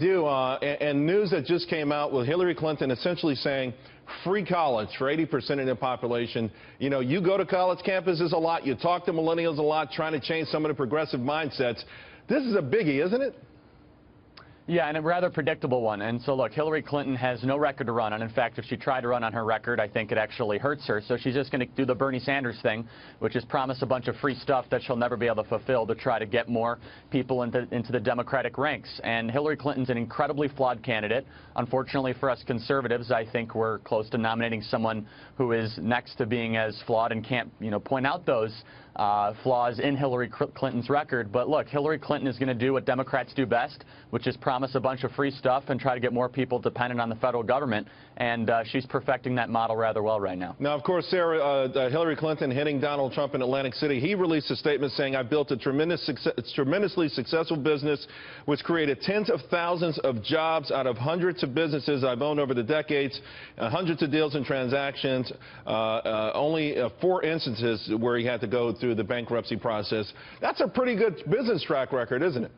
Do, and news that just came out with Hillary Clinton essentially saying free college for 80% of the population. You know, you go to college campuses a lot, you talk to millennials a lot, trying to change some of the progressive mindsets. This is a biggie, isn't it? Yeah, and a rather predictable one. And so, look, Hillary Clinton has no record to run on. In fact, if she tried to run on her record, I think it actually hurts her. So she's just going to do the Bernie Sanders thing, which is promise a bunch of free stuff that she'll never be able to fulfill to try to get more people into the Democratic ranks. And Hillary Clinton's an incredibly flawed candidate. Unfortunately for us conservatives, I think we're close to nominating someone who is next to being as flawed and can't, point out those flaws in Hillary Clinton's record. But look, Hillary Clinton is going to do what Democrats do best, which is promise a bunch of free stuff and try to get more people dependent on the federal government. And she's perfecting that model rather well right now. Now, of course, Sarah, Hillary Clinton hitting Donald Trump in Atlantic City. He released a statement saying, "I built a tremendously successful business which created tens of thousands of jobs out of hundreds of businesses I've owned over the decades, hundreds of deals and transactions, only 4 instances where he had to go through the bankruptcy process." That's a pretty good business track record, isn't it?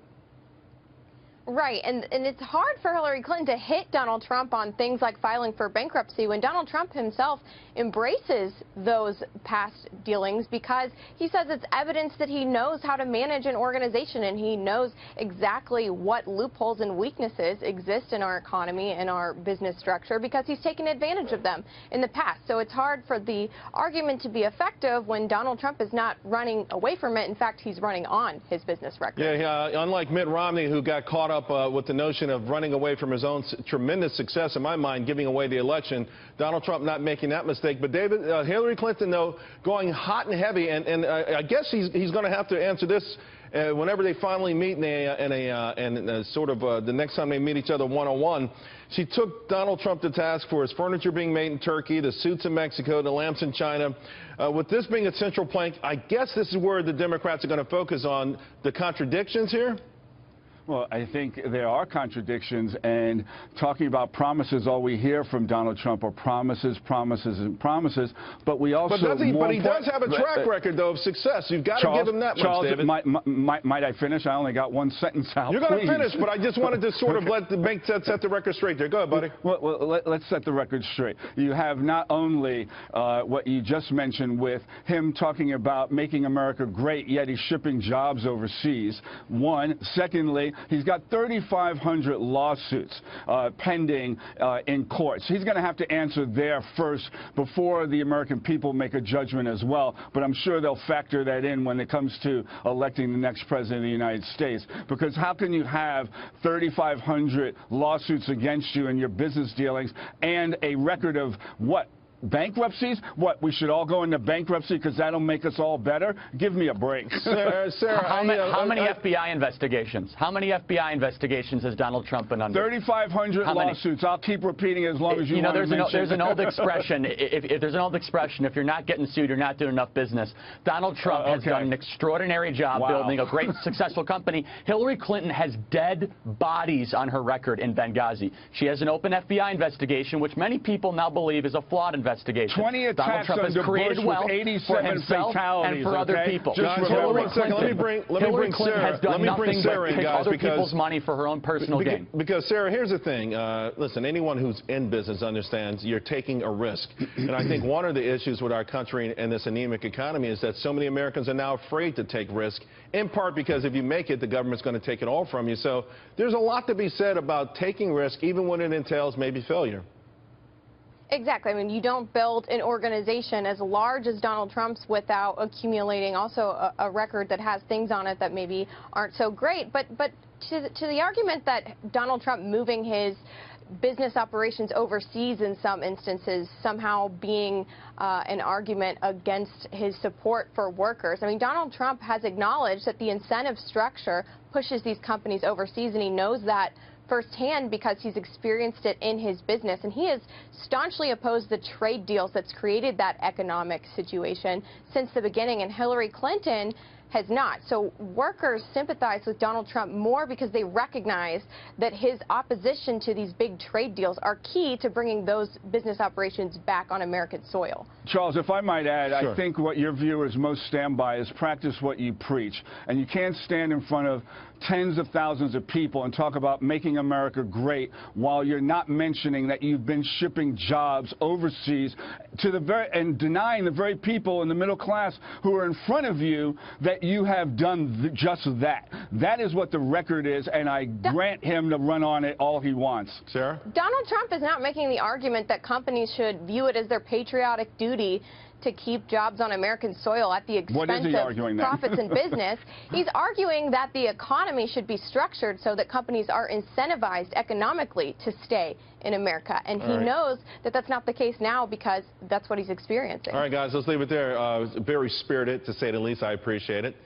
Right, and it's hard for Hillary Clinton to hit Donald Trump on things like filing for bankruptcy when Donald Trump himself embraces those past dealings because he says it's evidence that he knows how to manage an organization and he knows exactly what loopholes and weaknesses exist in our economy and our business structure because he's taken advantage of them in the past. So it's hard for the argument to be effective when Donald Trump is not running away from it. In fact, he's running on his business record. Yeah, unlike Mitt Romney, who got caught up with the notion of running away from his own tremendous success, in my mind, giving away the election. Donald Trump not making that mistake. But, David, Hillary Clinton, though, going hot and heavy, and I guess he's going to have to answer this whenever they finally meet in sort of the next time they meet each other one-on-one. She took Donald Trump to task for his furniture being made in Turkey, the suits in Mexico, the lamps in China. With this being a central plank, I guess this is where the Democrats are going to focus on the contradictions here. Well, I think there are contradictions, and talking about promises, all we hear from Donald Trump are promises, promises, and promises. But we also but he does have a track record, though, of success. You've got to give him that much, David. Might I finish? I only got one sentence out. You're going to finish, but I just wanted to sort of set the record straight there. Go ahead, buddy. Well, let's set the record straight. You have not only what you just mentioned with him talking about making America great, yet he's shipping jobs overseas. One. Secondly, he's got 3,500 lawsuits pending in courts. He's going to have to answer there first before the American people make a judgment as well. But I'm sure they'll factor that in when it comes to electing the next president of the United States. Because how can you have 3,500 lawsuits against you in your business dealings and a record of what? Bankruptcies? What, we should all go into bankruptcy because that'll make us all better? Give me a break. Sarah, how many FBI investigations? How many FBI investigations has Donald Trump been under? 3,500 lawsuits. I'll keep repeating it as long as you want to mention. There's an old expression. There's an old expression. If you're not getting sued, you're not doing enough business. Donald Trump has done an extraordinary job building a great, successful company. Hillary Clinton has dead bodies on her record in Benghazi. She has an open FBI investigation, which many people now believe is a flawed investigation. 20 attacks Donald Trump has created wealth for himself and for other people. Hillary Clinton has done nothing but take other people's money for her own personal gain. Because, Sarah, here's the thing. Listen, anyone who's in business understands you're taking a risk. And I think one of the issues with our country and this anemic economy is that so many Americans are now afraid to take risk, in part because if you make it, the government's going to take it all from you. So there's a lot to be said about taking risk, even when it entails maybe failure. Exactly. I mean, you don't build an organization as large as Donald Trump's without accumulating also a record that has things on it that maybe aren't so great. But to the argument that Donald Trump moving his business operations overseas in some instances somehow being an argument against his support for workers. I mean, Donald Trump has acknowledged that the incentive structure pushes these companies overseas, and he knows that firsthand because he's experienced it in his business. And he has staunchly opposed the trade deals that's created that economic situation since the beginning. And Hillary Clinton has not. So workers sympathize with Donald Trump more because they recognize that his opposition to these big trade deals are key to bringing those business operations back on American soil. Charles, if I might add, sure. I think what your viewers most stand by is practice what you preach. And you can't stand in front of tens of thousands of people and talk about making America great while you're not mentioning that you've been shipping jobs overseas to and denying the very people in the middle class who are in front of you that you have done just that. That is what the record is, and I grant him to run on it all he wants. Sarah? Donald Trump is not making the argument that companies should view it as their patriotic duty to keep jobs on American soil at the expense of profits in business. He's arguing that the economy should be structured so that companies are incentivized economically to stay in America. And he knows that that's not the case now because that's what he's experiencing. All right, guys, let's leave it there. Very spirited, to say the least. I appreciate it.